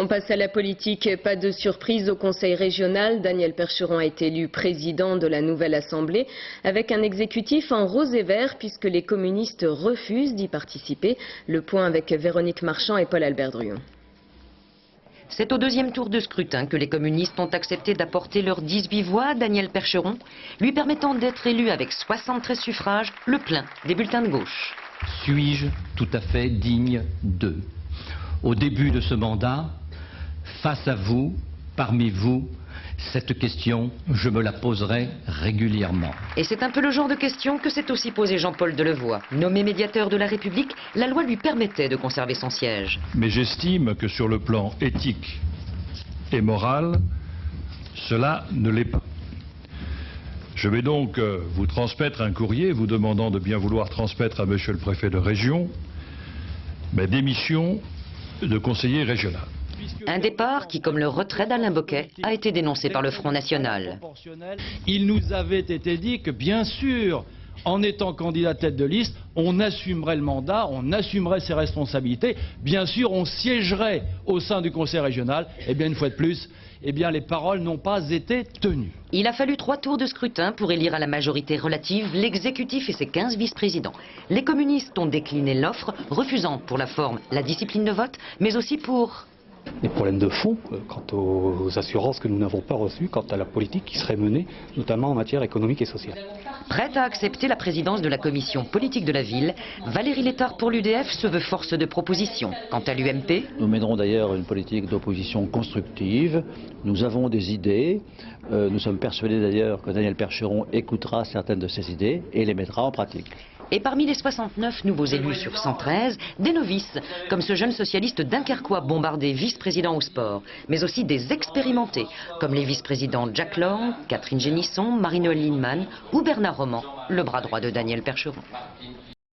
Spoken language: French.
On passe à la politique. Pas de surprise au Conseil régional. Daniel Percheron a été élu président de la nouvelle Assemblée avec un exécutif en rose et vert puisque les communistes refusent d'y participer. Le point avec Véronique Marchand et Paul-Albert Druon. C'est au deuxième tour de scrutin que les communistes ont accepté d'apporter leurs 18 voix à Daniel Percheron, lui permettant d'être élu avec 73 suffrages, le plein des bulletins de gauche. Suis-je tout à fait digne d'eux? Au début de ce mandat, face à vous, parmi vous, cette question, je me la poserai régulièrement. Et c'est un peu le genre de question que s'est aussi posé Jean-Paul Delevoye. Nommé médiateur de la République, la loi lui permettait de conserver son siège. Mais j'estime que sur le plan éthique et moral, cela ne l'est pas. Je vais donc vous transmettre un courrier vous demandant de bien vouloir transmettre à monsieur le préfet de région ma démission de conseiller régional. Un départ qui, comme le retrait d'Alain Bocquet, a été dénoncé par le Front National. Il nous avait été dit que, bien sûr, en étant candidat tête de liste, on assumerait le mandat, on assumerait ses responsabilités. Bien sûr, on siégerait au sein du Conseil régional. Et bien, une fois de plus, eh bien, les paroles n'ont pas été tenues. Il a fallu 3 tours de scrutin pour élire à la majorité relative l'exécutif et ses 15 vice-présidents. Les communistes ont décliné l'offre, refusant pour la forme la discipline de vote, mais aussi pour... des problèmes de fond quant aux assurances que nous n'avons pas reçues, quant à la politique qui serait menée, notamment en matière économique et sociale. Prête à accepter la présidence de la commission politique de la ville, Valérie Létard pour l'UDF se veut force de proposition. Quant à l'UMP... Nous mènerons d'ailleurs une politique d'opposition constructive. Nous avons des idées. Nous sommes persuadés d'ailleurs que Daniel Percheron écoutera certaines de ces idées et les mettra en pratique. Et parmi les 69 nouveaux élus sur 113, des novices, comme ce jeune socialiste dunkerquois bombardé vice-président au sport, mais aussi des expérimentés, comme les vice-présidents Jack Lang, Catherine Génisson, Marie-Noëlle Lienemann ou Bernard Roman, le bras droit de Daniel Percheron.